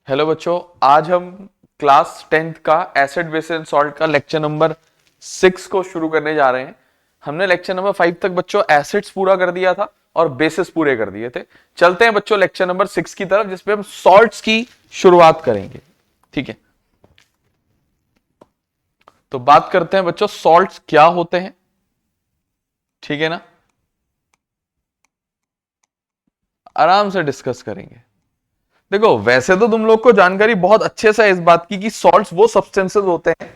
Hello बच्चों, आज हम क्लास 10th का एसिड बेस एंड सॉल्ट का लेक्चर नंबर 6 को शुरू करने जा रहे हैं। हमने लेक्चर नंबर 5 तक बच्चों एसिड्स पूरा कर दिया था और बेसिस पूरे कर दिए थे। चलते हैं बच्चों लेक्चर नंबर 6 की तरफ, जिसपे हम सॉल्ट्स की शुरुआत करेंगे। ठीक है, तो बात करते हैं बच्चों सॉल्ट्स क्या होते हैं। ठीक है ना, आराम से डिस्कस करेंगे। देखो, वैसे तो तुम लोग को जानकारी बहुत अच्छे से है इस बात की कि सॉल्ट्स वो सब्सटेंसेस होते हैं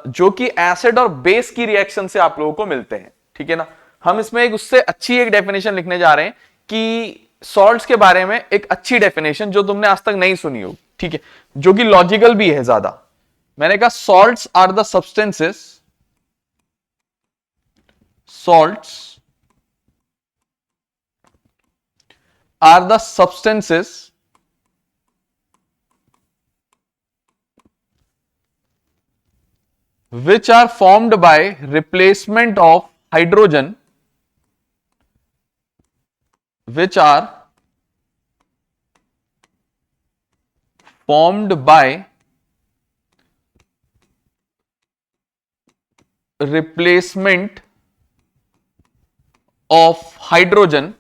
जो कि एसिड और बेस की रिएक्शन से आप लोगों को मिलते हैं। ठीक है ना, हम इसमें एक उससे अच्छी एक डेफिनेशन लिखने जा रहे हैं कि सॉल्ट्स के बारे में एक अच्छी डेफिनेशन जो तुमने आज तक नहीं सुनी होगी। ठीक है, जो कि लॉजिकल भी है ज्यादा। मैंने कहा salts are the substances, salts are the substances which are formed by replacement of hydrogen, which are formed by replacement of hydrogen,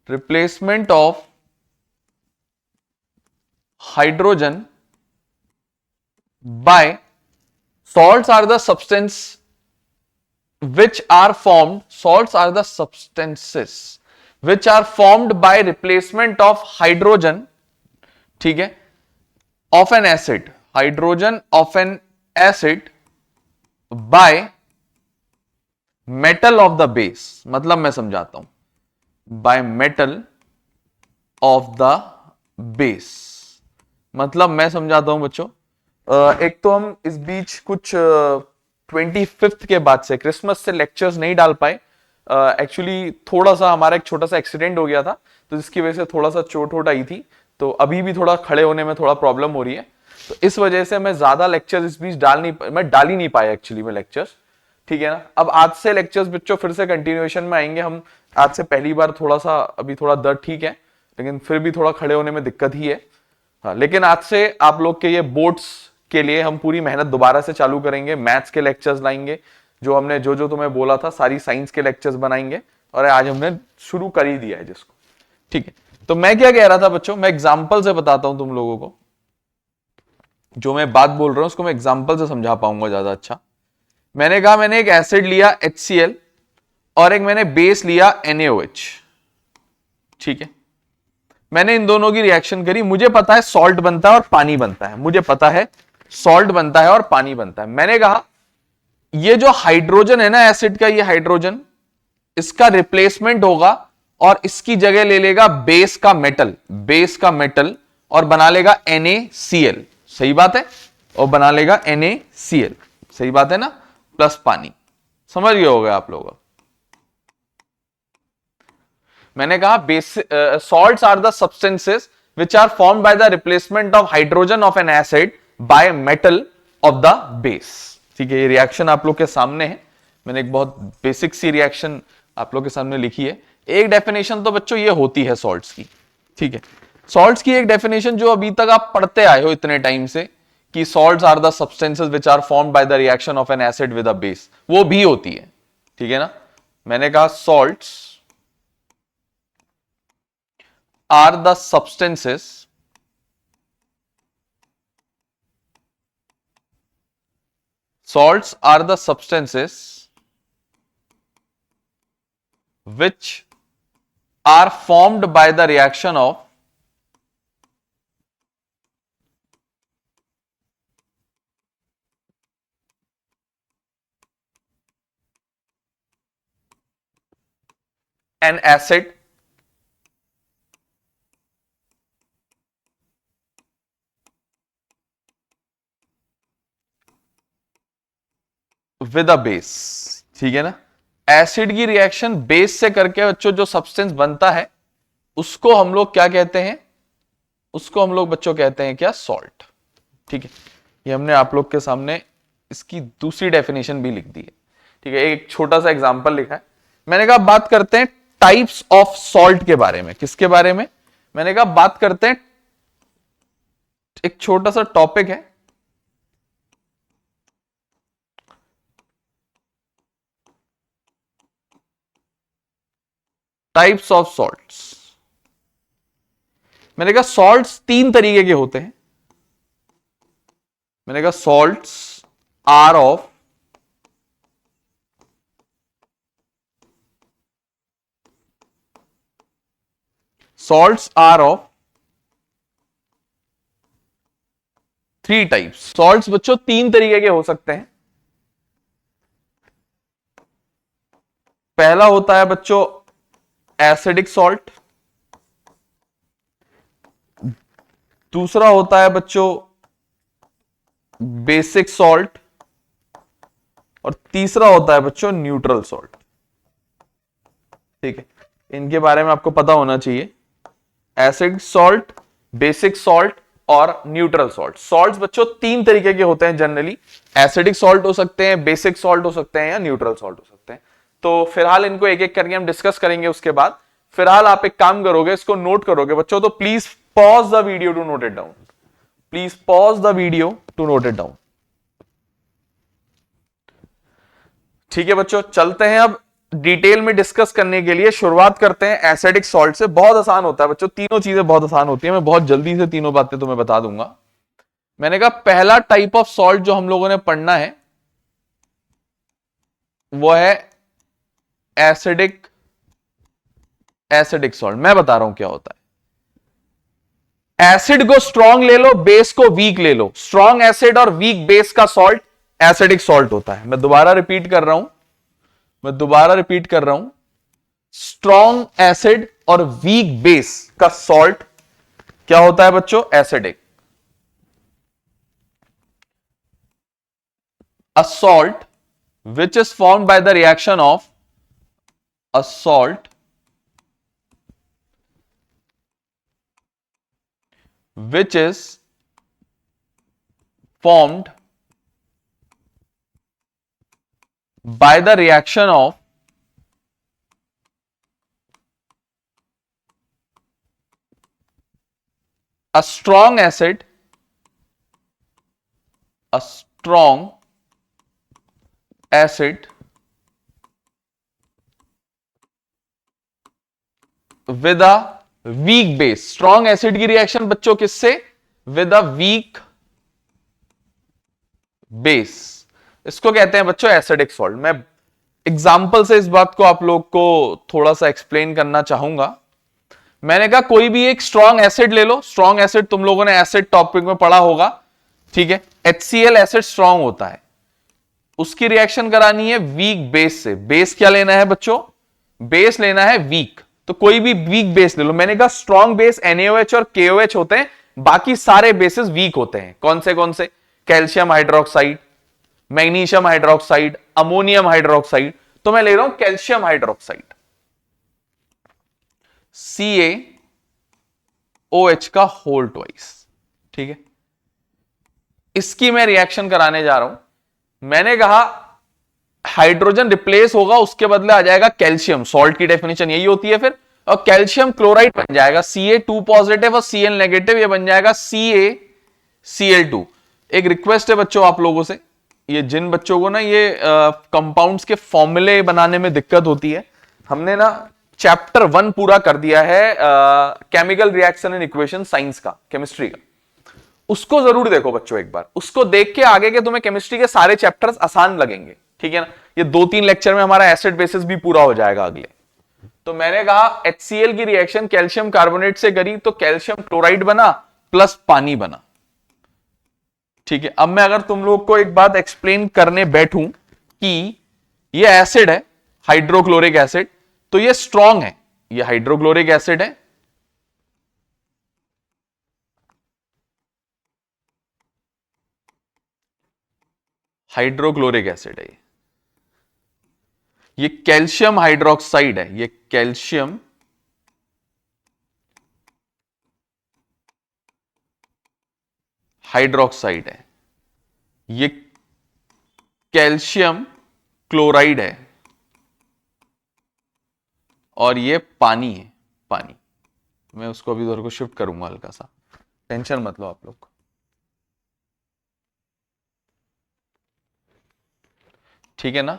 replacement of hydrogen by salts are the substance which are formed, salts are the substances which are formed by replacement of hydrogen, ठीक है, of an acid, hydrogen of an acid by metal of the base। मतलब मैं समझाता हूं, by metal of the base। मतलब मैं समझाता हूं बच्चों, एक तो हम इस बीच कुछ 25th के बाद से, क्रिसमस से लेक्चर्स नहीं डाल पाए। एक्चुअली थोड़ा सा हमारा एक छोटा सा एक्सीडेंट हो गया था, तो जिसकी वजह से थोड़ा सा चोट वोट आई थी, तो अभी भी थोड़ा खड़े होने में थोड़ा प्रॉब्लम हो रही है। तो इस वजह से मैं ज्यादा लेक्चर्स इस बीच मैं डाल ही नहीं पाया एक्चुअली में लेक्चर्स। ठीक है ना, अब आज से लेक्चर्स बच्चों फिर से कंटिन्यूएशन में आएंगे। हम आज से पहली बार थोड़ा सा, अभी थोड़ा दर्द ठीक है, लेकिन फिर भी थोड़ा खड़े होने में दिक्कत ही है। हाँ, लेकिन आज से आप लोग के ये बोर्ड्स के लिए हम पूरी मेहनत दोबारा से चालू करेंगे। मैथ्स के लेक्चर्स लाएंगे, जो हमने जो तुम्हें बोला था, सारी साइंस के लेक्चर्स बनाएंगे, और आज हमने शुरू कर ही दिया है जिसको। ठीक है, तो मैं क्या कह रहा था बच्चों, मैं एग्जाम्पल से बताता हूं तुम लोगों को। जो मैं बात बोल रहा हूं उसको मैं एग्जाम्पल से समझा पाऊंगा ज्यादा अच्छा। मैंने कहा मैंने एक एसिड लिया HCl और एक मैंने बेस लिया NaOH। ठीक है, मैंने इन दोनों की रिएक्शन करी। मुझे पता है सॉल्ट बनता है और पानी बनता है, मुझे पता है सॉल्ट बनता है और पानी बनता है। मैंने कहा ये जो हाइड्रोजन है ना एसिड का, ये हाइड्रोजन, इसका रिप्लेसमेंट होगा और इसकी जगह ले लेगा बेस का मेटल, बेस का मेटल, और बना लेगा NaCl। सही बात है, और बना लेगा NaCl। सही बात है ना, प्लस पानी। समझ गए होगे आप लोग। मैंने कहा base salts are the substances which are formed by the replacement of hydrogen of an acid by metal of the base। ठीक है, ये रिएक्शन आप लोग के सामने है। मैंने एक बहुत बेसिक सी रिएक्शन आप लोग के सामने लिखी है। एक डेफिनेशन तो बच्चों ये होती है सॉल्ट्स की। ठीक है, सॉल्ट्स की एक डेफिनेशन जो अभी तक आप पढ़ते आए हो इतने टाइम से, कि salts are the substances which are formed by the reaction of an acid with a base, वो भी होती है। ठीक है ना, मैंने कहा salts are the substances salts are the substances which are formed by the reaction of an acid with a base. ठीक है ना, एसिड की रिएक्शन बेस से करके बच्चों जो सब्सटेंस बनता है उसको हम लोग क्या कहते हैं, उसको हम लोग बच्चों कहते हैं क्या, सॉल्ट। ठीक है, ये हमने आप लोग के सामने इसकी दूसरी डेफिनेशन भी लिख दी है। ठीक है, एक छोटा सा एग्जांपल लिखा है। मैंने कहा बात करते हैं टाइप्स ऑफ सॉल्ट के बारे में। किसके बारे में? मैंने कहा बात करते हैं एक छोटा सा टॉपिक है, टाइप्स ऑफ सॉल्ट्स। मैंने कहा सॉल्ट्स तीन तरीके के होते हैं। मैंने कहा salts are of three types. Salts बच्चों तीन तरीके के हो सकते हैं। पहला होता है बच्चों एसिडिक सॉल्ट, दूसरा होता है बच्चों बेसिक सॉल्ट, और तीसरा होता है बच्चों न्यूट्रल सॉल्ट। ठीक है, इनके बारे में आपको पता होना चाहिए। एसिड सॉल्ट, बेसिक सॉल्ट और न्यूट्रल सॉल्ट। सॉल्ट्स बच्चों तीन तरीके के होते हैं जनरली। एसिडिक सॉल्ट हो सकते हैं, बेसिक सॉल्ट हो सकते हैं, या न्यूट्रल सॉल्ट हो सकते हैं। तो फिलहाल इनको एक एक करके हम डिस्कस करेंगे। उसके बाद फिलहाल आप एक काम करोगे, इसको नोट करोगे बच्चों, तो please pause the video to note it down. Please pause the video to note it down. ठीक है बच्चों, चलते हैं अब डिटेल में डिस्कस करने के लिए। शुरुआत करते हैं एसिडिक सॉल्ट से। बहुत आसान होता है बच्चों, तीनों चीजें बहुत आसान होती है। मैं बहुत जल्दी से तीनों बातें तुम्हें बता दूंगा। मैंने कहा पहला टाइप ऑफ सॉल्ट जो हम लोगों ने पढ़ना है वो है एसिडिक सॉल्ट। मैं बता रहा हूं क्या होता है। एसिड को स्ट्रॉन्ग ले लो, बेस को वीक ले लो। स्ट्रॉन्ग एसिड और वीक बेस का सॉल्ट एसिडिक सॉल्ट होता है। मैं दोबारा रिपीट कर रहा हूं, स्ट्रॉन्ग एसिड और वीक बेस का सॉल्ट क्या होता है बच्चों? Acidic. A salt which is formed by the reaction of a salt which is formed by the reaction of a strong acid, with a weak base। Strong acid की reaction बच्चों किससे? With a weak base. इसको कहते हैं बच्चों acidic salt. मैं example से इस बात को आप लोग को थोड़ा सा एक्सप्लेन करना चाहूंगा। मैंने कहा कोई भी एक स्ट्रॉन्ग एसिड ले लो। स्ट्रॉन्ग एसिड तुम लोगों ने एसिड टॉपिक में पढ़ा होगा, ठीक है। HCl एसिड स्ट्रॉन्ग होता है, उसकी रिएक्शन करानी है वीक बेस से। बेस क्या लेना है बच्चों? बेस लेना है वीक। तो कोई भी वीक बेस ले लो। मैंने कहा स्ट्रॉन्ग बेस NaOH और KOH होते हैं, बाकी सारे बेसिस वीक होते हैं। कौन से? Calcium hydroxide, magnesium hydroxide, ammonium hydroxide. तो मैं ले रहा हूं कैल्शियम हाइड्रोक्साइड, CaOH का होल ट्वाइस, ठीक है। इसकी मैं रिएक्शन कराने जा रहा हूं। मैंने कहा हाइड्रोजन रिप्लेस होगा, उसके बदले आ जाएगा कैल्शियम। सॉल्ट की डेफिनेशन यही होती है फिर। और कैल्शियम क्लोराइड बन जाएगा Ca2 पॉजिटिव और Cl नेगेटिव, ये बन जाएगा CaCl2। एक रिक्वेस्ट है बच्चों आप लोगों से, ये जिन बच्चों को ना ये कंपाउंड्स के फॉर्मूले बनाने में दिक्कत होती है, हमने ना चैप्टर 1 पूरा कर दिया है chemical reaction and equation science का, केमिस्ट्री का। उसको जरूर देखो बच्चों एक बार। उसको देख के आगे के तुम्हें केमिस्ट्री के सारे चैप्टर्स आसान लगेंगे, ठीक है ना। ये 2-3 लेक्चर में हमारा एसिड बेसिस भी पूरा हो जाएगा अगले। तो मैंने कहा HCl की रिएक्शन कैल्शियम कार्बोनेट से करी तो कैल्शियम क्लोराइड बना प्लस पानी बना, ठीक है। अब मैं अगर तुम लोग को एक बात एक्सप्लेन करने बैठूं कि ये एसिड है हाइड्रोक्लोरिक एसिड, तो ये स्ट्रॉन्ग है, ये हाइड्रोक्लोरिक एसिड है, हाइड्रोक्लोरिक एसिड है। ये कैल्शियम हाइड्रोक्साइड है, ये कैल्शियम हाइड्रोक्साइड है, ये कैल्शियम क्लोराइड है, और ये पानी है, पानी। मैं उसको अभी उधर को शिफ्ट करूंगा हल्का सा, टेंशन मत लो आप लोग। ठीक है ना।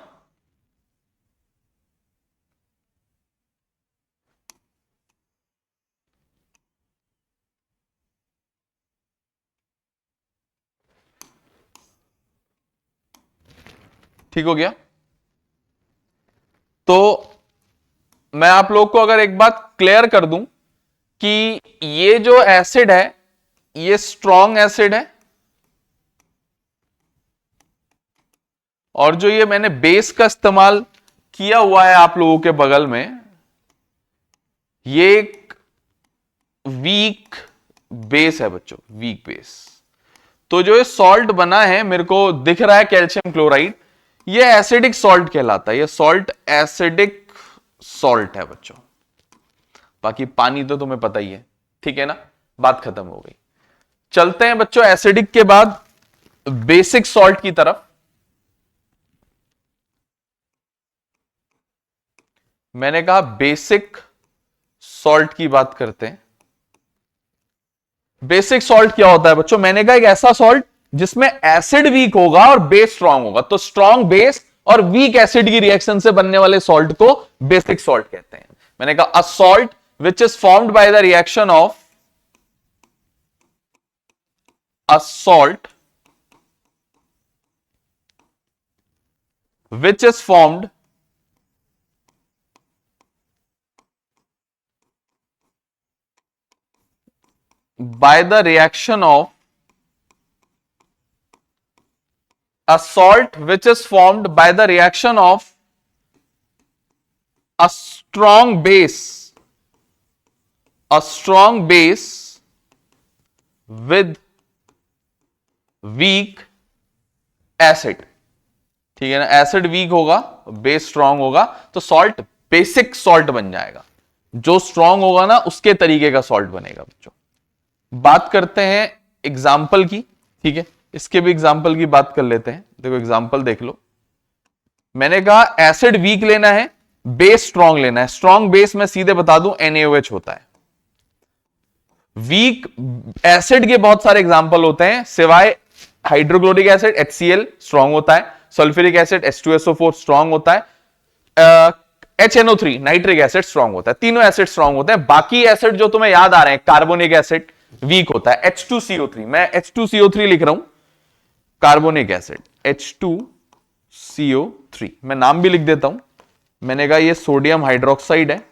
ठीक हो गया। तो मैं आप लोग को अगर एक बात क्लियर कर दूं कि ये जो एसिड है ये स्ट्रॉन्ग एसिड है, और जो ये मैंने बेस का इस्तेमाल किया हुआ है आप लोगों के बगल में, ये एक वीक बेस है बच्चों, वीक बेस। तो जो ये सॉल्ट बना है मेरे को दिख रहा है कैल्शियम क्लोराइड, ये एसिडिक सॉल्ट कहलाता है। ये सॉल्ट एसिडिक सॉल्ट है बच्चों। बाकी पानी तो तुम्हें पता ही है, ठीक है ना, बात खत्म हो गई। चलते हैं बच्चों एसिडिक के बाद बेसिक सॉल्ट की तरफ। मैंने कहा बेसिक सॉल्ट की बात करते हैं। बेसिक सॉल्ट क्या होता है बच्चों? मैंने कहा एक ऐसा सॉल्ट जिसमें एसिड वीक होगा और बेस स्ट्रांग होगा। तो स्ट्रांग बेस और वीक एसिड की रिएक्शन से बनने वाले सॉल्ट को बेसिक सॉल्ट कहते हैं। मैंने कहा a salt which is formed by the reaction of a salt which is formed by the reaction of a salt which is formed by the reaction of a strong base with weak acid। ठीक है ना, acid weak होगा, base strong होगा, तो salt basic salt बन जाएगा। जो strong होगा ना उसके तरीके का सॉल्ट बनेगा बच्चों। बात करते हैं एग्जाम्पल की, ठीक है, इसके भी एग्जाम्पल की बात कर लेते हैं। देखो एग्जाम्पल देख लो। मैंने कहा एसिड वीक लेना है, बेस स्ट्रांग लेना है। स्ट्रांग बेस मैं सीधे बता दूं NaOH होता है। वीक एसिड के बहुत सारे एग्जाम्पल होते हैं, सिवाय हाइड्रोक्लोरिक एसिड HCl स्ट्रांग होता है, सल्फ्यूरिक एसिड H2SO4 स्ट्रांग होता है, HNO3 नाइट्रिक एसिड स्ट्रांग होता है। तीनों एसिड स्ट्रांग होते हैं। बाकी एसिड जो तुम्हें याद आ रहे हैं, कार्बोनिक एसिड वीक होता है, H2CO3, मैं H2CO3 लिख रहा हूं, कार्बोनिक एसिड H2CO3, मैं नाम भी लिख देता हूं। मैंने कहा ये सोडियम हाइड्रोक्साइड है,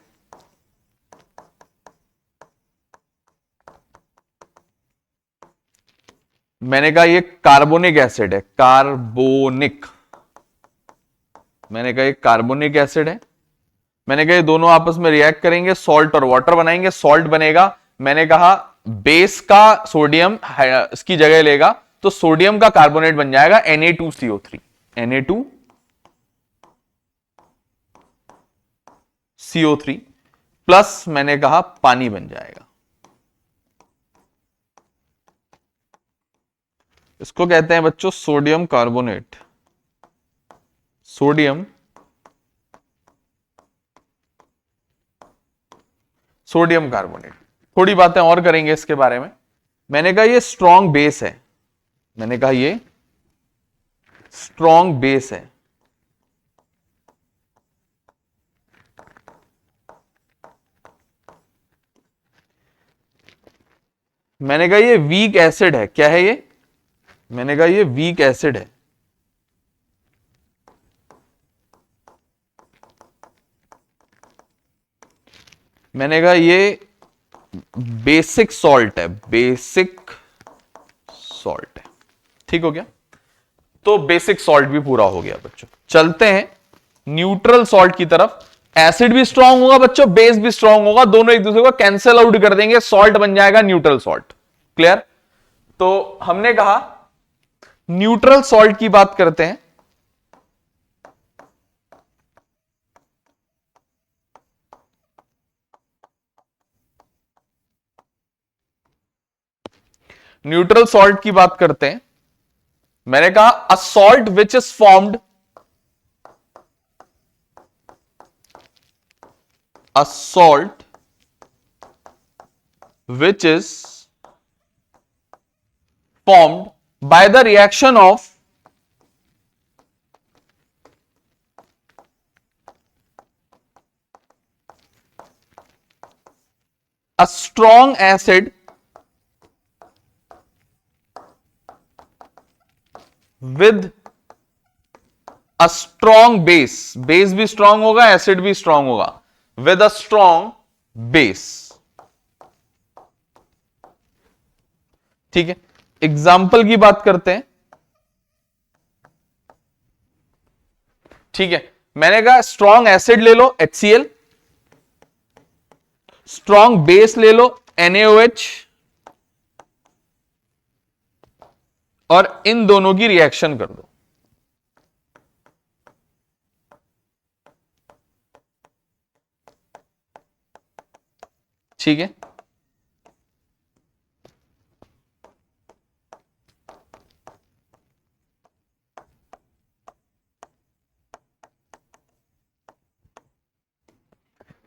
मैंने कहा ये कार्बोनिक एसिड है, कार्बोनिक, मैंने कहा ये कार्बोनिक एसिड है। मैंने कहा ये दोनों आपस में रिएक्ट करेंगे, सॉल्ट और वाटर बनाएंगे, सॉल्ट बनेगा। मैंने कहा बेस का सोडियम इसकी जगह लेगा, तो सोडियम का कार्बोनेट बन जाएगा Na2CO3, Na2CO3 प्लस मैंने कहा पानी बन जाएगा। इसको कहते हैं बच्चों सोडियम कार्बोनेट, सोडियम कार्बोनेट। थोड़ी बातें और करेंगे इसके बारे में। मैंने कहा ये स्ट्रॉन्ग बेस है, मैंने कहा ये स्ट्रॉन्ग बेस है। मैंने कहा ये वीक एसिड है। क्या है ये? मैंने कहा ये वीक एसिड है। मैंने कहा ये बेसिक सॉल्ट है, बेसिक सॉल्ट है। ठीक हो गया, तो बेसिक सॉल्ट भी पूरा हो गया बच्चों। चलते हैं न्यूट्रल सॉल्ट की तरफ। एसिड भी स्ट्रांग होगा बच्चों, बेस भी स्ट्रांग होगा, दोनों एक दूसरे को कैंसिल आउट कर देंगे, सॉल्ट बन जाएगा न्यूट्रल सॉल्ट। क्लियर? तो हमने कहा न्यूट्रल सॉल्ट की बात करते हैं। न्यूट्रल सॉल्ट की बात करते हैं। मैंने कहा a salt which is formed, a salt which is formed by the reaction of a strong acid with a strong base, base भी स्ट्रांग होगा, एसिड भी स्ट्रांग होगा, with a strong base. ठीक है, एग्जाम्पल की बात करते हैं. ठीक है, मैंने कहा स्ट्रांग एसिड ले लो HCl, स्ट्रांग बेस ले लो NaOH, और इन दोनों की रिएक्शन कर दो. ठीक है,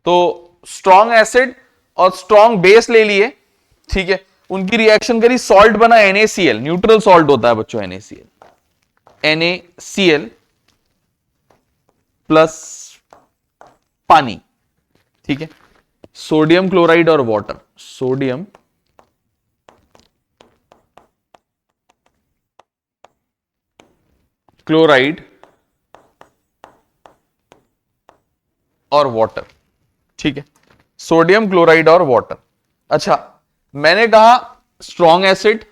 तो स्ट्रॉन्ग एसिड और स्ट्रॉन्ग बेस ले लिए. ठीक है, उनकी रिएक्शन करी, सॉल्ट बना NaCl, न्यूट्रल सॉल्ट होता है बच्चों NaCl प्लस पानी. ठीक है, सोडियम क्लोराइड और वाटर, सोडियम क्लोराइड और वाटर. ठीक है, सोडियम क्लोराइड और वाटर. अच्छा, मैंने कहा स्ट्रॉन्ग एसिड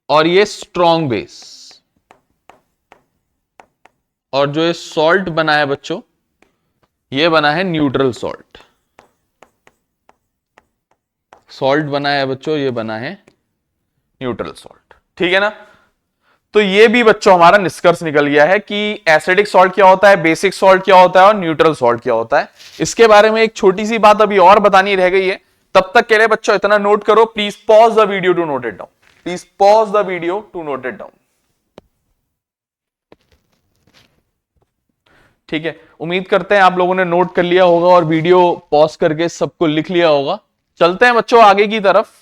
और ये स्ट्रॉन्ग बेस, और जो ये सॉल्ट बना है बच्चों, ये बना है न्यूट्रल सॉल्ट. सॉल्ट बना है बच्चों, ये बना है न्यूट्रल सॉल्ट. ठीक है ना, तो ये भी बच्चों हमारा निष्कर्ष निकल गया है कि एसिडिक सॉल्ट क्या होता है, बेसिक सॉल्ट क्या होता है और न्यूट्रल सॉल्ट क्या होता है. इसके बारे में एक छोटी सी बात अभी और बतानी रह गई है. तब तक के लिए बच्चों इतना नोट करो, please pause the video to note it down. Please pause the video to note it down. ठीक है, उम्मीद करते हैं आप लोगों ने नोट कर लिया होगा और वीडियो पॉज करके सबको लिख लिया होगा. चलते हैं बच्चों आगे की तरफ.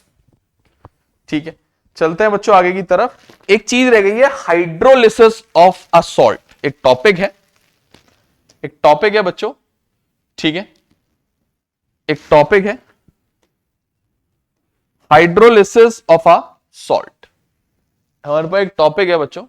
ठीक है, चलते हैं बच्चों आगे की तरफ. एक चीज रह गई है, हाइड्रोलिसिस ऑफ अ सॉल्ट. एक टॉपिक है बच्चों. ठीक है, एक टॉपिक है हाइड्रोलिसिस ऑफ अ सॉल्ट. हमारे पास एक टॉपिक है बच्चों,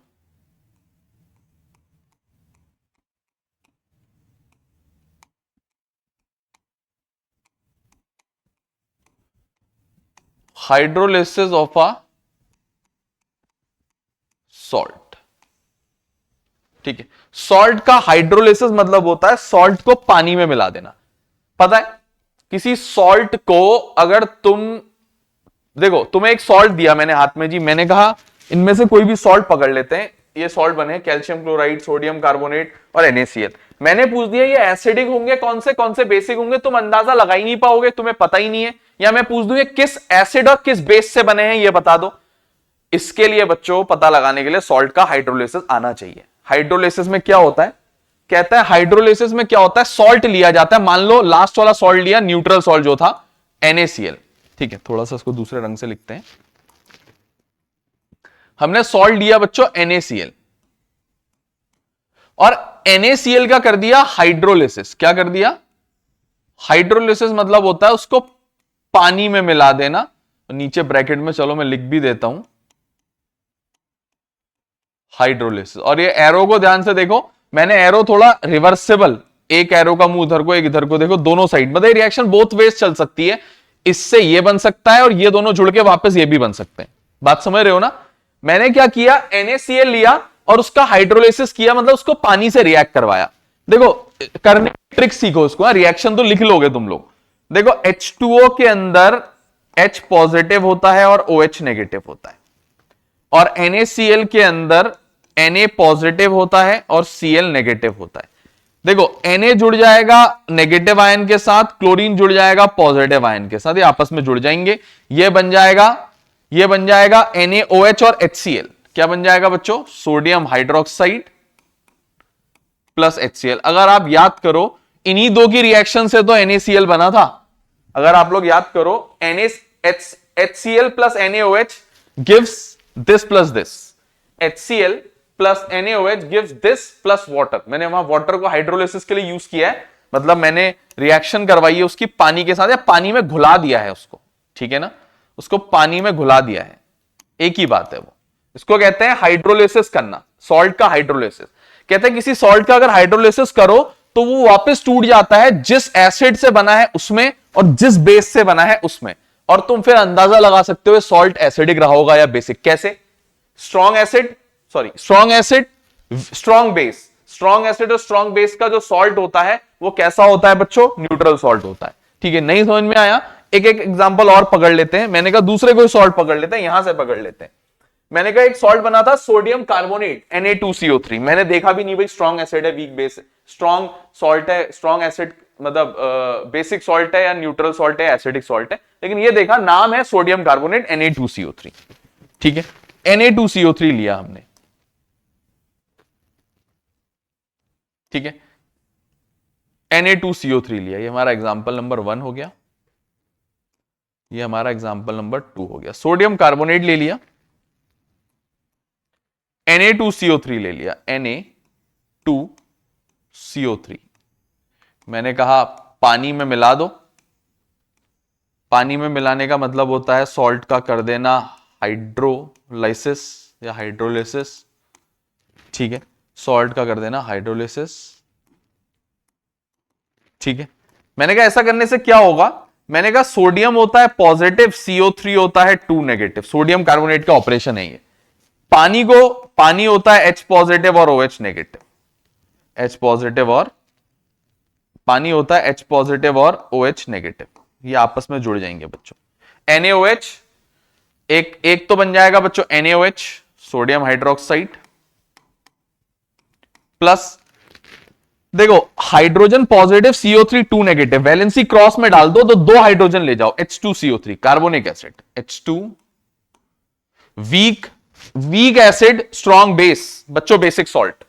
हाइड्रोलिसिस ऑफ अ सॉल्ट. ठीक है, सॉल्ट का हाइड्रोलिसिस मतलब होता है सॉल्ट को पानी में मिला देना. पता है, किसी सॉल्ट को अगर देखो, तुम्हें एक सॉल्ट दिया मैंने हाथ में जी, मैंने कहा इनमें से कोई भी सॉल्ट पकड़ लेते हैं. ये सॉल्ट बने कैल्शियम क्लोराइड, सोडियम कार्बोनेट और NaCl. मैंने पूछ दिया ये एसिडिक होंगे कौन से बेसिक होंगे, तुम अंदाजा लगा ही नहीं पाओगे, तुम्हें पता ही नहीं है. या मैं पूछ दूं ये किस एसिड और किस बेस से बने हैं, ये बता दो. इसके लिए बच्चों पता लगाने के लिए सॉल्ट का हाइड्रोलिसिस आना चाहिए. हाइड्रोलिसिस में क्या होता है, कहता है हाइड्रोलिसिस में क्या होता है, सॉल्ट लिया जाता है. मान लो लास्ट वाला सॉल्ट लिया, न्यूट्रल सॉल्ट जो था NaCl. ठीक है, थोड़ा सा इसको दूसरे रंग से लिखते हैं. हमने सॉल्ट लिया बच्चों NaCl, और NaCl का कर दिया हाइड्रोलिसिस. क्या कर दिया, हाइड्रोलिसिस मतलब होता है उसको पानी में मिला देना. नीचे ब्रैकेट में चलो मैं लिख भी देता हूं हाइड्रोलिसिस. और ये एरो को ध्यान से देखो, मैंने एरो थोड़ा रिवर्सेबल, एक एरो का मुंह उधर को एक इधर को, देखो दोनों साइड, मतलब रिएक्शन बोथ वेज चल सकती है. इससे ये बन सकता है और ये दोनों जुड़ के वापस ये भी बन सकते हैं. बात समझ रहे हो ना. मैंने क्या किया, NaCl लिया और उसका हाइड्रोलिसिस किया, मतलब उसको पानी से रिएक्ट करवाया. देखो करने की ट्रिक सीखो उसको, रिएक्शन तो लिख लोगे तुम लोग. देखो H2O के अंदर H पॉजिटिव होता है और OH नेगेटिव होता है, और NaCl के अंदर Na पॉजिटिव होता है और Cl नेगेटिव होता है. देखो Na जुड़ जाएगा नेगेटिव आयन के साथ, क्लोरीन जुड़ जाएगा पॉजिटिव आयन के साथ, ये आपस में जुड़ जाएंगे. ये बन जाएगा NaOH और HCl. क्या बन जाएगा बच्चों, सोडियम हाइड्रोक्साइड प्लस HCl. अगर आप याद करो इन्हीं दो की रिएक्शन से तो NaCl बना था. अगर आप लोग याद करो, HCl plus NaOH gives this plus this. HCl plus NaOH gives this plus water. मैंने वहां वाटर को हाइड्रोलिसिस के लिए यूज किया है, मतलब मैंने रिएक्शन करवाई है उसकी पानी के साथ, या पानी में घुला दिया है उसको, ठीक है ना, उसको पानी में घुला दिया है, एक ही बात है वो। इसको कहते हैं हाइड्रोलिसिस करना, सॉल्ट का हाइड्रोलिसिस। कहते हैं किसी सॉल्ट का अगर हाइड्रोलिसिस करो तो वो वापस टूट जाता है जिस एसिड से बना है उसमें और जिस बेस से बना है उसमें, और तुम फिर अंदाजा लगा सकते हो सॉल्ट एसिडिक रहा होगा या बेसिक। कैसे? Strong acid, strong acid, strong base, strong acid और स्ट्रॉन्ग बेस का जो सॉल्ट होता है वो कैसा होता है बच्चों? न्यूट्रल सॉल्ट होता है। ठीक है, नहीं समझ में आया? एक एक एग्जांपल और पकड़ लेते हैं। मैंने कहा दूसरे कोई सॉल्ट पकड़ लेते हैं, यहां से पकड़ लेते हैं। मैंने कहा एक सॉल्ट बना था सोडियम कार्बोनेट Na2CO3, मैंने देखा भी नहीं भाई स्ट्रॉन्ग एसिड है वीक बेस है, स्ट्रॉन्ग सॉल्ट है, स्ट्रॉन्ग एसिड मतलब बेसिक सॉल्ट है या न्यूट्रल सॉल्ट है, एसिडिक सॉल्ट है, लेकिन ये देखा नाम है सोडियम कार्बोनेट Na2CO3। ठीक है, Na2CO3 लिया हमने, ठीक है, Na2CO3 लिया, ये हमारा एग्जांपल नंबर 1 हो गया, ये हमारा एग्जांपल नंबर 2 हो गया। सोडियम कार्बोनेट ले लिया, Na2CO3 ले लिया, Na2CO3 मैंने कहा पानी में मिला दो। पानी में मिलाने का मतलब होता है सॉल्ट का कर देना हाइड्रोलाइसिस या हाइड्रोलिसिस, ठीक है, सॉल्ट का कर देना हाइड्रोलिसिस, ठीक है। मैंने कहा ऐसा करने से क्या होगा? मैंने कहा सोडियम होता है पॉजिटिव, CO3 होता है 2 नेगेटिव, सोडियम कार्बोनेट का ऑपरेशन है ये। पानी होता है H पॉजिटिव और OH नेगेटिव, H पॉजिटिव और पानी होता है H पॉजिटिव और OH नेगेटिव, ये आपस में जुड़ जाएंगे बच्चों। NaOH एक तो बन जाएगा बच्चों NaOH सोडियम हाइड्रोक्साइड प्लस, देखो hydrogen positive CO3 2 negative, valency cross में डाल दो तो 2 हाइड्रोजन ले जाओ, H2CO3 carbonic acid, H2 weak acid strong base, बच्चों बेसिक सॉल्ट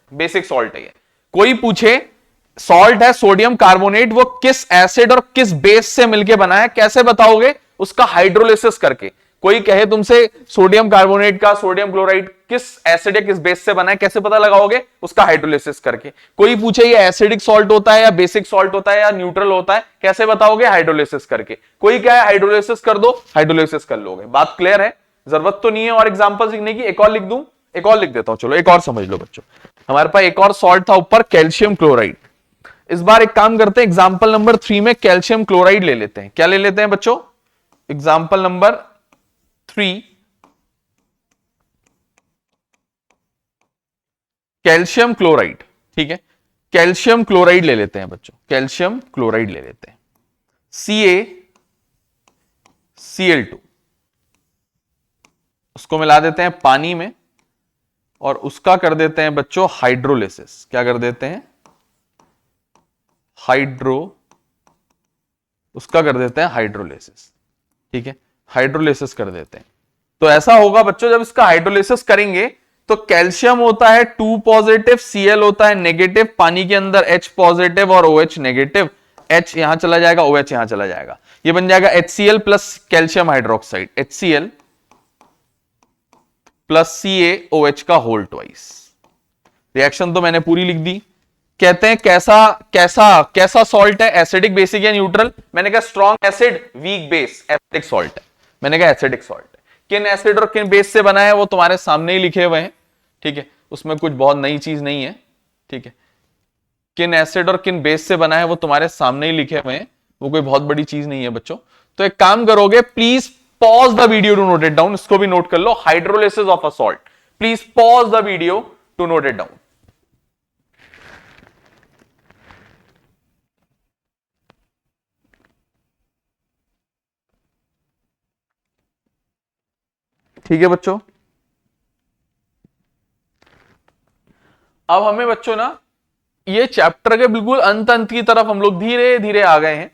है ये। कोई पूछे सॉल्ट है सोडियम कार्बोनेट, वो किस एसिड और किस बेस से मिलके बना है, कैसे बताओगे? उसका हाइड्रोलिसिस करके। कोई कहे तुमसे सोडियम कार्बोनेट का सोडियम क्लोराइड किस एसिड या किस बेस से बना है, कैसे पता लगाओगे? उसका हाइड्रोलिसिस करके। कोई पूछे ये एसिडिक सॉल्ट होता है या बेसिक सॉल्ट होता है या न्यूट्रल होता है, कैसे बताओगे? हाइड्रोलिसिस करके। कोई क्या है हाइड्रोलिसिस कर दो, हाइड्रोलिसिस कर लोगे। बात क्लियर है? जरूरत तो नहीं है और एग्जांपल लिखने की, एक और लिख दूं, एक और लिख देता हूं, चलो एक और समझ लो बच्चों। हमारे पास एक और सॉल्ट था ऊपर, कैल्शियम क्लोराइड। इस बार एक काम करते हैं, एग्जांपल नंबर 3 में कैल्शियम क्लोराइड ले लेते हैं। क्या ले लेते हैं बच्चों? एग्जांपल नंबर 3 कैल्शियम क्लोराइड, ठीक है, कैल्शियम क्लोराइड ले लेते हैं बच्चों, कैल्शियम क्लोराइड ले लेते हैं, CaCl2, उसको मिला देते हैं पानी में और उसका कर देते हैं बच्चों हाइड्रोलिसिस। क्या कर देते हैं? उसका कर देते हैं हाइड्रोलिसिस, ठीक है, हाइड्रोलिसिस कर देते हैं। तो ऐसा होगा बच्चों, जब इसका हाइड्रोलिसिस करेंगे तो कैल्शियम होता है 2 पॉजिटिव, Cl होता है नेगेटिव, पानी के अंदर H पॉजिटिव और OH नेगेटिव, H यहां चला जाएगा, OH यहां चला जाएगा, ये बन जाएगा HCl plus calcium hydroxide, HCl plus CaOH का होल ट्वाइस। रिएक्शन तो मैंने पूरी लिख दी। कहते हैं कैसा सॉल्ट है, एसिडिक, बेसिक या न्यूट्रल? मैंने कहा strong acid, weak base, acidic salt है। मैंने कहा एसिडिक सॉल्ट है। किन एसिड और किन बेस से बना है वो तुम्हारे सामने ही लिखे हुए हैं, ठीक है, उसमें कुछ बहुत नई चीज नहीं है, ठीक है। किन एसिड और किन बेस से बना है वो तुम्हारे सामने ही लिखे हुए हैं, वो कोई बहुत बड़ी चीज नहीं है बच्चों। तो एक काम करोगे, please pause the video to note it down, इसको भी नोट कर लो, hydrolysis of a salt. Please pause the video to note it down. ठीक है बच्चों, अब हमें बच्चों ना ये चैप्टर के बिल्कुल अंत की तरफ हम लोग धीरे धीरे आ गए हैं।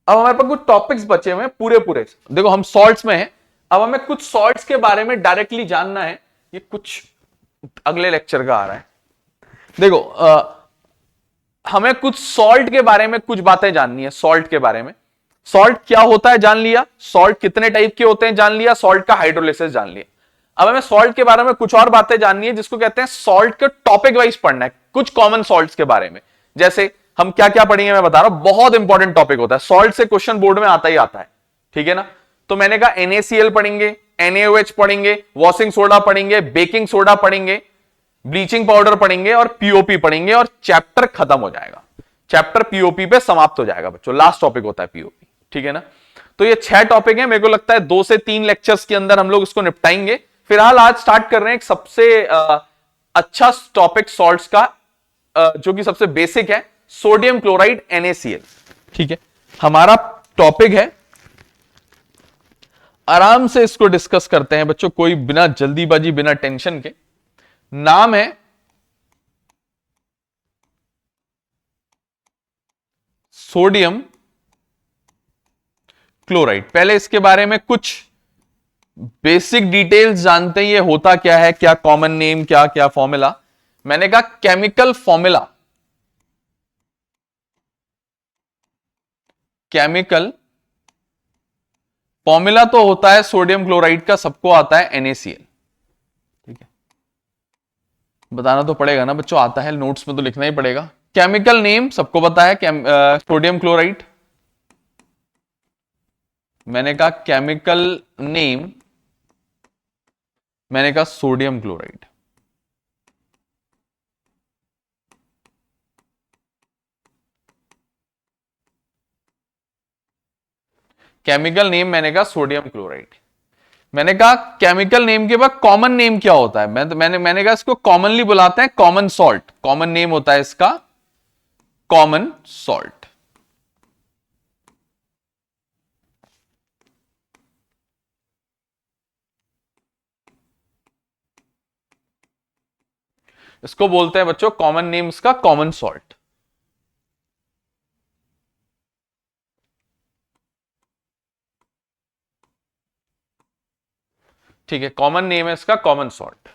अब हमारे पास कुछ टॉपिक्स बचे हुए हैं पूरे। देखो हम सॉल्ट्स में हैं, अब हमें कुछ सॉल्ट्स के बारे में डायरेक्टली जानना है, ये कुछ अगले लेक्चर का आ रहा है। देखो हमें कुछ सॉल्ट के बारे में कुछ बातें जाननी है। सॉल्ट के बारे में, सॉल्ट क्या होता है जान लिया, सॉल्ट कितने टाइप के होते हैं जान लिया, सॉल्ट का हाइड्रोलिसिस जान लिया। अब हमें सॉल्ट के बारे में कुछ और बातें जाननी है, जिसको कहते हैं सॉल्ट के टॉपिक वाइज पढ़ना है, कुछ कॉमन सॉल्ट्स के बारे में। जैसे हम क्या क्या पढ़ेंगे मैं बता रहा हूं, बहुत इंपॉर्टेंट टॉपिक होता है, सॉल्ट से क्वेश्चन बोर्ड में आता ही आता है, ठीक है ना। तो मैंने कहा NaCl पढ़ेंगे, NaOH पढ़ेंगे, वॉशिंग सोडा पढ़ेंगे, बेकिंग सोडा पढ़ेंगे, ब्लीचिंग पाउडर पढ़ेंगे और पीओपी पढ़ेंगे और चैप्टर खत्म हो जाएगा, चैप्टर पीओपी पे समाप्त हो जाएगा बच्चों, लास्ट टॉपिक होता है पीओपी, ठीक है ना। तो ये 6 टॉपिक है, मेरे को लगता है 2 से 3 लेक्चर्स के अंदर हम लोग इसको निपटाएंगे। फिलहाल आज स्टार्ट कर रहे हैं एक सबसे अच्छा टॉपिक सॉल्ट्स का, जो कि सबसे बेसिक है, सोडियम क्लोराइड NaCl, ठीक है। हमारा टॉपिक है, आराम से इसको डिस्कस करते हैं बच्चों, कोई बिना जल्दीबाजी बिना टेंशन के। नाम है सोडियम क्लोराइड। पहले इसके बारे में कुछ बेसिक डिटेल्स जानते हैं, ये होता क्या है, क्या कॉमन नेम, क्या क्या फॉर्मूला। मैंने कहा केमिकल फॉर्मूला, केमिकल फॉर्मूला तो होता है सोडियम क्लोराइड का, सबको आता है NaCl, ठीक है। बताना तो पड़ेगा ना बच्चों, आता है नोट्स में तो लिखना ही पड़ेगा। केमिकल नेम सबको पता है, सोडियम क्लोराइड। मैंने कहा केमिकल नेम, मैंने कहा सोडियम क्लोराइड। केमिकल नेम मैंने कहा सोडियम क्लोराइड। मैंने कहा केमिकल नेम के बाद कॉमन नेम क्या होता है, मैंने कहा इसको कॉमनली बुलाते हैं कॉमन सॉल्ट, कॉमन नेम होता है इसका कॉमन सॉल्ट। इसको बोलते हैं बच्चों कॉमन नेम इसका कॉमन सॉल्ट। ठीक है, कॉमन नेम है इसका कॉमन सॉल्ट।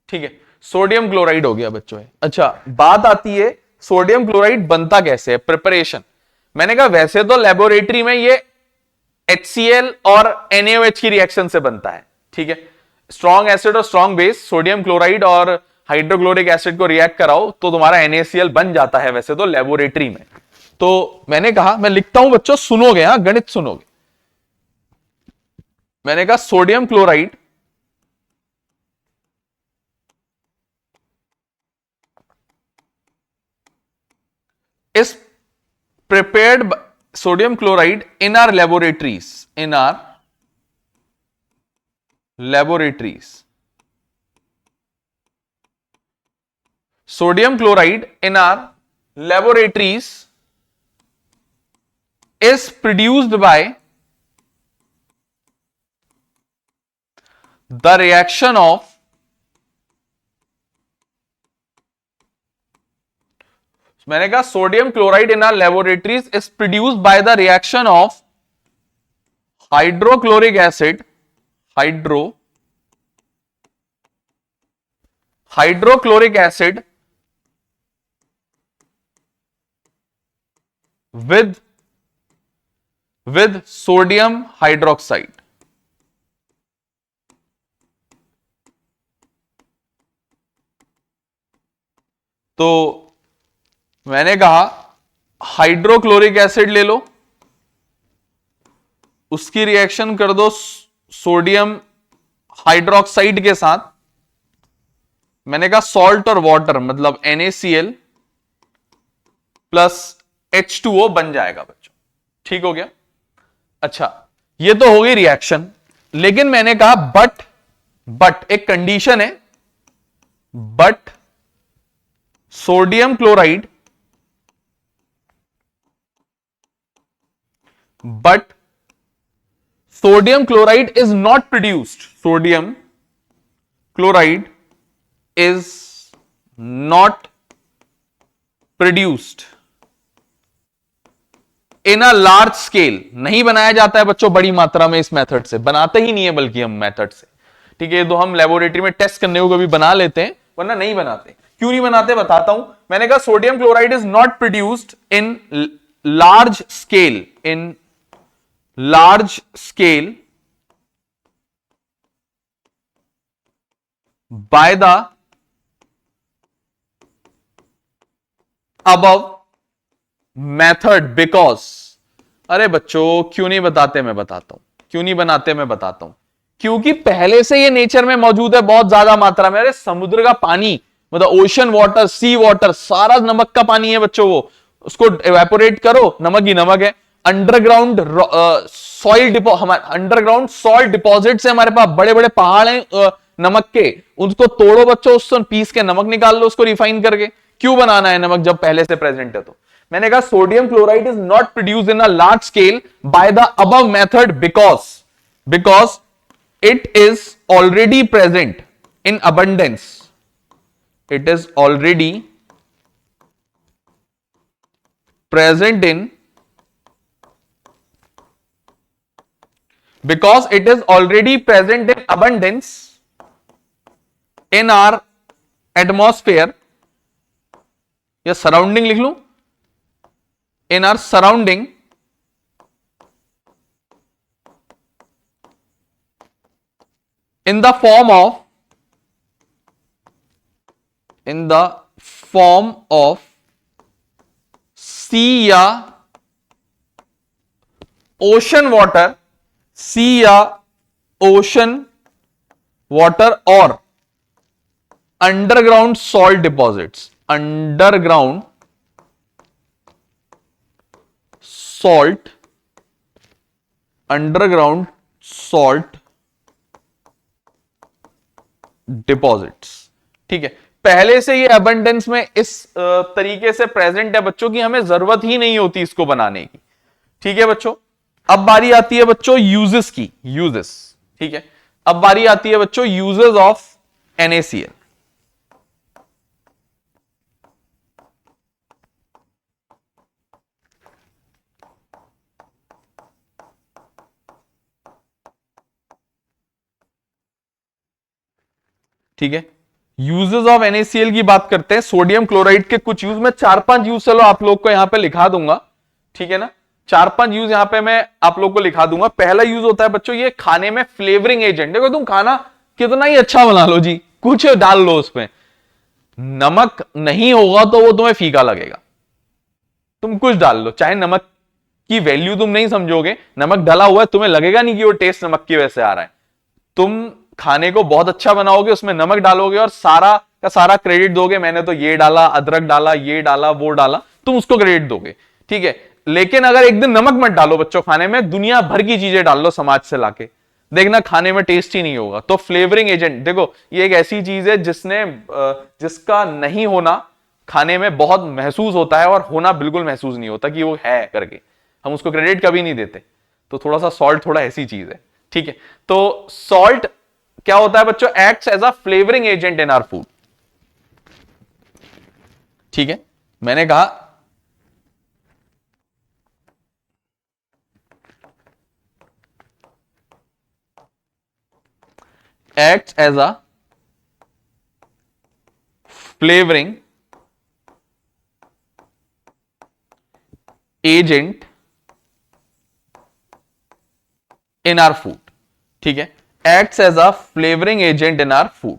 ठीक है, सोडियम क्लोराइड हो गया बच्चों। अच्छा, बात आती है सोडियम क्लोराइड बनता कैसे है, प्रिपरेशन। मैंने कहा वैसे तो लेबोरेटरी में ये HCl और NaOH की रिएक्शन से बनता है, ठीक है। स्ट्रॉन्ग एसिड और स्ट्रॉन्ग बेस, सोडियम क्लोराइड और हाइड्रोक्लोरिक एसिड को रिएक्ट कराओ तो तुम्हारा NaCl बन जाता है वैसे तो लेबोरेटरी में। तो मैंने कहा, मैं लिखता हूं बच्चों, सुनोगे, हाँ गणित सुनोगे। मैंने कहा sodium chloride is prepared sodium chloride in our laboratories, sodium chloride in our laboratories is produced by the reaction of मैंने कहा sodium chloride in our laboratories is produced by the reaction of hydrochloric acid, hydrochloric acid with sodium hydroxide। तो मैंने कहा hydrochloric acid ले लो, उसकी reaction कर दो sodium hydroxide के साथ। मैंने कहा सॉल्ट और वाटर मतलब NaCl प्लस H2O बन जाएगा बच्चों, ठीक हो गया। अच्छा, ये तो हो गई रिएक्शन, लेकिन मैंने कहा बट एक कंडीशन है, but sodium chloride, but sodium chloride is not produced, sodium chloride is not produced in a large scale, नहीं बनाया जाता है बच्चों बड़ी मात्रा में, इस मेथड से बनाते ही नहीं है बल्कि हम मेथड से, ठीक है। तो हम लेबोरेटरी में टेस्ट करने को कभी बना लेते हैं, वरना नहीं बनाते। क्यों नहीं बनाते बताता हूं। मैंने कहा sodium chloride is not produced in large scale, in large scale by the above method because, अरे बच्चों क्यों नहीं बताते, मैं बताता हूं क्यों नहीं बनाते, मैं बताता हूं क्योंकि पहले से ये नेचर में मौजूद है बहुत ज्यादा मात्रा में। अरे समुद्र का पानी मतलब ओशन वाटर, सी वाटर, सारा नमक का पानी है बच्चों, वो उसको एवेपोरेट करो, नमक ही नमक है। अंडरग्राउंड सॉइल हमारे अंडरग्राउंड सॉल्ट डिपॉजिट से हमारे पास बड़े बड़े पहाड़ हैं नमक के, उसको तोड़ो बच्चों, उसको पीस के नमक निकाल लो, उसको रिफाइन करके। क्यों बनाना है नमक जब पहले से प्रेजेंट है? तो मैंने कहा sodium chloride is not produce in a large scale by the above method because it is already present in abundance, it is already present in, because it is already present in abundance in our atmosphere या surrounding लिख लूं, in our surrounding in the form of sea या ocean water, सी या ocean water और underground salt deposits, underground salt, underground salt deposits. ठीक है, पहले से ये अबंडेंस में इस तरीके से प्रेजेंट है बच्चों की हमें जरूरत ही नहीं होती इसको बनाने की। ठीक है बच्चों, अब बारी आती है बच्चों यूजेस की, यूजेस। ठीक है, अब बारी आती है बच्चों यूजेस ऑफ NaCl। ठीक है, यूजेस ऑफ NaCl की बात करते हैं। सोडियम क्लोराइड के कुछ यूज, मैं 4-5 यूज चलो आप लोग को यहां पे लिखा दूंगा। ठीक है ना, 4-5 यूज यहां पे मैं आप लोग को लिखा दूंगा। पहला यूज होता है बच्चों ये खाने में फ्लेवरिंग एजेंट। देखो तुम खाना कितना ही अच्छा बना लो जी, कुछ डाल लो उसमें, नमक नहीं होगा तो वो तुम्हें फीका लगेगा। तुम कुछ डाल लो, चाहे नमक की वैल्यू तुम नहीं समझोगे, नमक डाला हुआ है, तुम्हें लगेगा नहीं कि वो टेस्ट नमक की वजह से आ रहा है। तुम खाने को बहुत अच्छा बनाओगे, उसमें नमक डालोगे और सारा का सारा क्रेडिट दोगे, मैंने तो ये डाला, अदरक डाला, ये डाला, वो डाला, तुम उसको क्रेडिट दोगे। ठीक है, लेकिन अगर एक दिन नमक मत डालो बच्चों खाने में, दुनिया भर की चीजें डाल लो समाज से लाके, देखना खाने में टेस्ट ही नहीं होगा। तो फ्लेवरिंग एजेंट देखो, ये एक ऐसी चीज है जिसका नहीं होना खाने में बहुत महसूस होता है और होना बिल्कुल महसूस नहीं होता कि वो है करके, हम उसको क्रेडिट कभी नहीं देते। तो थोड़ा सा सॉल्ट थोड़ा ऐसी चीज है। ठीक है, तो सॉल्ट क्या होता है बच्चों, acts as a flavouring agent in our food. ठीक है, मैंने कहा acts as a flavoring agent in our food। ठीक है, acts as a flavoring agent in our food।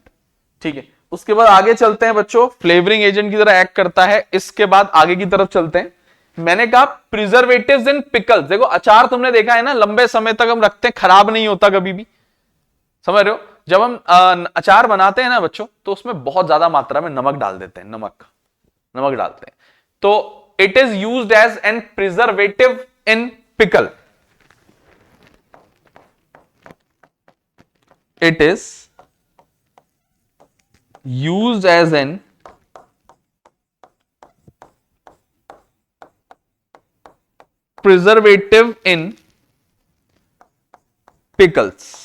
ठीक है, उसके बाद आगे चलते हैं बच्चों, फ्लेवरिंग एजेंट की तरह एक्ट करता है। इसके बाद आगे की तरफ चलते हैं। मैंने कहा प्रिजर्वेटिव्स इन पिकल्स। देखो अचार तुमने देखा है ना, लंबे समय तक हम रखते हैं, खराब नहीं होता कभी भी, समझ रहे हो? जब हम अचार बनाते हैं ना बच्चों, तो उसमें बहुत ज्यादा मात्रा में नमक डाल देते हैं, नमक डालते हैं। तो it is used as an preservative in pickle. It is used as an preservative in pickles.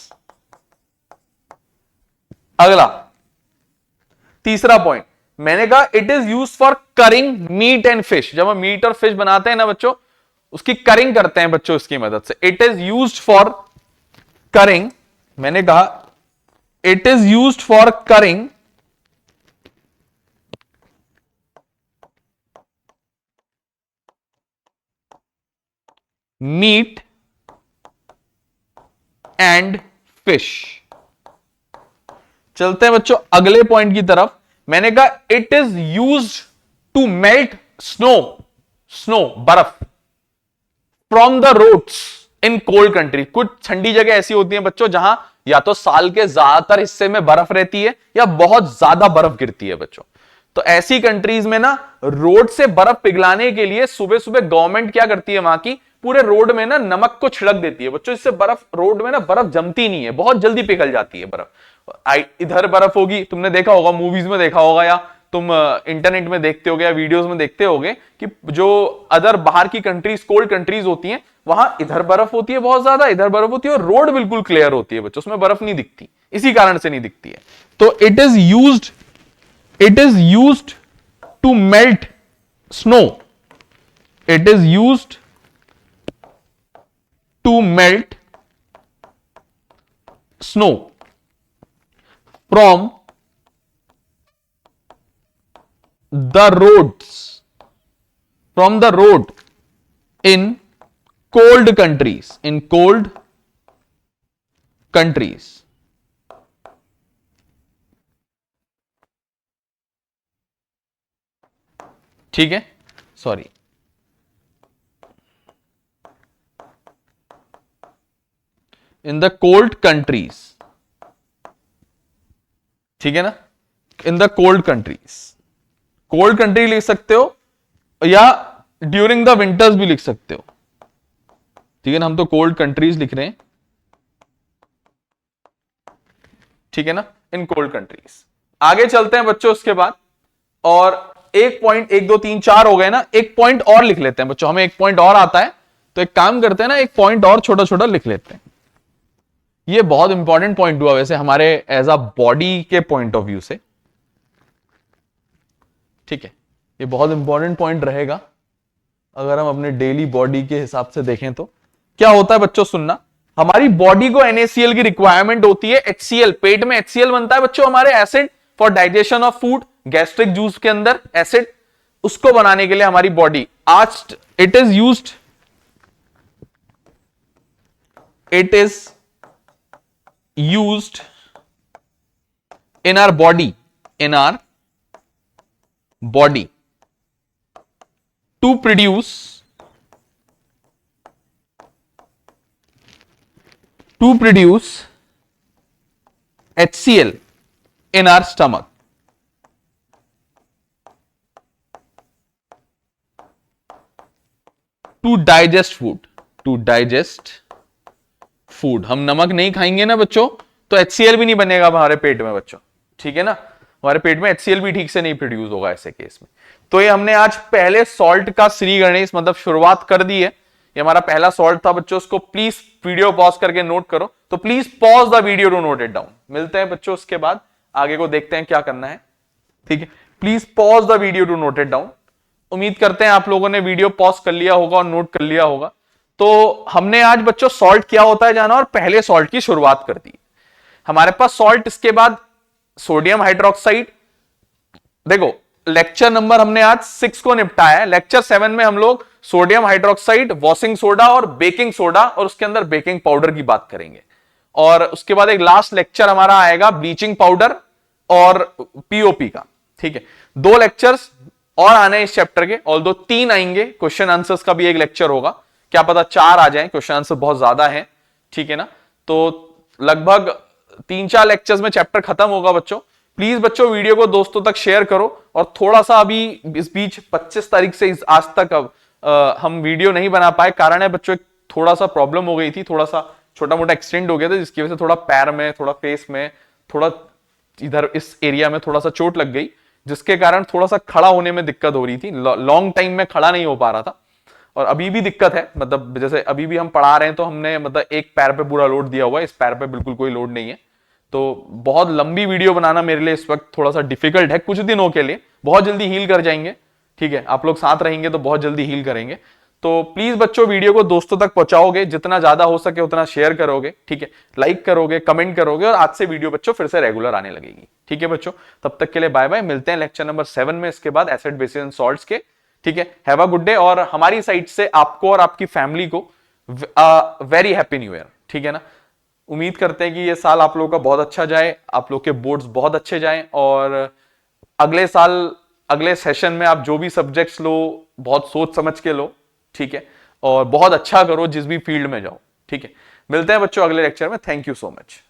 अगला तीसरा पॉइंट, मैंने कहा it is use for curing meat and fish. जब हम मीट और फिश बनाते हैं ना बच्चों, उसकी करिंग करते हैं बच्चों इसकी मदद से। It is use for curing, मैंने कहा it is use for curing meat and fish. चलते हैं बच्चों अगले पॉइंट की तरफ। मैंने कहा it is used to melt snow, snow बर्फ from the roads in cold country. कुछ ठंडी जगह ऐसी होती हैं बच्चों जहां या तो साल के ज्यादातर हिस्से में बर्फ रहती है या बहुत ज्यादा बर्फ गिरती है बच्चों। तो ऐसी कंट्रीज में ना रोड से बर्फ पिघलाने के लिए सुबह सुबह गवर्नमेंट क्या करती है, वहां की पूरे रोड में ना नमक को छिड़क देती है बच्चों। इससे बर्फ रोड में ना बर्फ जमती नहीं है, बहुत जल्दी पिघल जाती है बर्फ। इधर बर्फ होगी, तुमने देखा होगा, मूवीज में देखा होगा या तुम इंटरनेट में देखते होगे या वीडियोस में देखते होगे कि जो अदर बाहर की कंट्रीज, कोल्ड कंट्रीज होती हैं, वहां इधर बर्फ होती है बहुत ज्यादा, इधर बर्फ होती है और रोड बिल्कुल क्लियर होती है बच्चों, उसमें बर्फ नहीं दिखती, इसी कारण से नहीं दिखती है। तो it is used to melt snow, it is used to melt snow from the roads, from the road in cold countries, in cold countries। ठीक है, sorry, in the cold countries, ठीक है ना, in the cold countries, cold country लिख सकते हो या during the winters भी लिख सकते हो, ठीक है ना, हम तो कोल्ड कंट्रीज लिख रहे हैं, ठीक है ना, इन कोल्ड कंट्रीज। आगे चलते हैं बच्चों उसके बाद, और एक पॉइंट, 1 2 3 4 हो गए ना, एक पॉइंट और लिख लेते हैं बच्चों, हमें एक पॉइंट और आता है, तो एक काम करते हैं ना, एक पॉइंट और छोटा छोटा लिख लेते हैं। ये बहुत इंपॉर्टेंट पॉइंट हुआ वैसे हमारे एज अ बॉडी के पॉइंट ऑफ व्यू से, ठीक है, ये बहुत इंपॉर्टेंट पॉइंट रहेगा अगर हम अपने डेली बॉडी के हिसाब से देखें। तो क्या होता है बच्चों, सुनना, हमारी बॉडी को NaCl की रिक्वायरमेंट होती है, HCl, पेट में HCl बनता है बच्चों हमारे, acid for digestion of food, gastric juice के अंदर एसिड, उसको बनाने के लिए हमारी बॉडी आज it is used in our body to produce HCl in our stomach, to digest food। हम नमक नहीं खाएंगे ना बच्चों तो HCl भी नहीं बनेगा हमारे पेट में बच्चों, ठीक है ना, हमारे पेट में HCl भी ठीक से नहीं प्रोड्यूस होगा ऐसे केस में। तो ये हमने आज पहले सॉल्ट का श्री गणेश मतलब शुरुआत कर दी है, ये हमारा पहला सॉल्ट था बच्चों, उसको प्लीज वीडियो पॉज करके नोट करो, तो please pause the video to note it down. मिलते हैं बच्चों उसके बाद, आगे को देखते हैं क्या करना है, ठीक है, please pause the video to note it down. उम्मीद करते हैं आप लोगों ने वीडियो पॉज कर लिया होगा और नोट कर लिया होगा। तो हमने आज बच्चों सॉल्ट क्या होता है जाना और पहले सॉल्ट की शुरुआत कर दी। हमारे पास सॉल्ट, इसके बाद सोडियम हाइड्रोक्साइड। देखो लेक्चर नंबर हमने आज 6 को निपटाया है, लेक्चर 7 में हम लोग सोडियम हाइड्रोक्साइड, वॉशिंग सोडा और बेकिंग सोडा और उसके अंदर बेकिंग पाउडर की बात करेंगे। और उसके बाद एक लास्ट लेक्चर हमारा आएगा ब्लीचिंग पाउडर और पीओपी का, ठीक है। 2 लेक्चर्स और आने इस चैप्टर के, ऑल्दो 3 आएंगे, क्वेश्चन आंसर्स का भी एक लेक्चर होगा, क्या पता 4 आ जाए, क्वेश्चन आंसर बहुत ज्यादा है, ठीक है ना। तो लगभग 3-4 लेक्चर्स में चैप्टर खत्म होगा बच्चों। प्लीज बच्चों वीडियो को दोस्तों तक शेयर करो, और थोड़ा सा अभी इस बीच 25 तारीख से आज तक हम वीडियो नहीं बना पाए, कारण है बच्चों थोड़ा सा प्रॉब्लम हो गई थी, थोड़ा सा छोटा मोटा एक्सटेंड हो गया था, जिसकी वजह से थोड़ा पैर में, थोड़ा फेस में, थोड़ा इधर इस एरिया में थोड़ा सा चोट लग गई, जिसके कारण थोड़ा सा खड़ा होने में दिक्कत हो रही थी, लॉन्ग टाइम में खड़ा नहीं हो पा रहा था। और अभी भी दिक्कत है, मतलब जैसे अभी भी हम पढ़ा रहे हैं तो हमने मतलब एक पैर पे पूरा लोड दिया हुआ है, इस पैर पे बिल्कुल कोई लोड नहीं है। तो बहुत लंबी वीडियो बनाना मेरे लिए इस वक्त थोड़ा सा डिफिकल्ट है, कुछ दिनों के लिए, बहुत जल्दी हील कर जाएंगे, ठीक है, आप लोग साथ रहेंगे तो बहुत जल्दी हील करेंगे। तो प्लीज बच्चों वीडियो को दोस्तों तक पहुंचाओगे, जितना ज्यादा हो सके उतना शेयर करोगे, ठीक है, लाइक करोगे, कमेंट करोगे, और आज से वीडियो बच्चों फिर से रेगुलर आने लगेगी, ठीक है बच्चों। तब तक के लिए बाय बाय, मिलते हैं लेक्चर नंबर 7 में, इसके बाद एसिड बेसिस एंड सॉल्ट्स के, ठीक है। हैव अ गुड डे, और हमारी साइड से आपको और आपकी फैमिली को वेरी हैप्पी न्यू ईयर, ठीक है ना। उम्मीद करते हैं कि ये साल आप लोगों का बहुत अच्छा जाए, आप लोग के बोर्ड्स बहुत अच्छे जाएं, और अगले साल अगले सेशन में आप जो भी सब्जेक्ट्स लो बहुत सोच समझ के लो, ठीक है, और बहुत अच्छा करो जिस भी फील्ड में जाओ, ठीक है। मिलते हैं बच्चों अगले लेक्चर में। Thank you so much.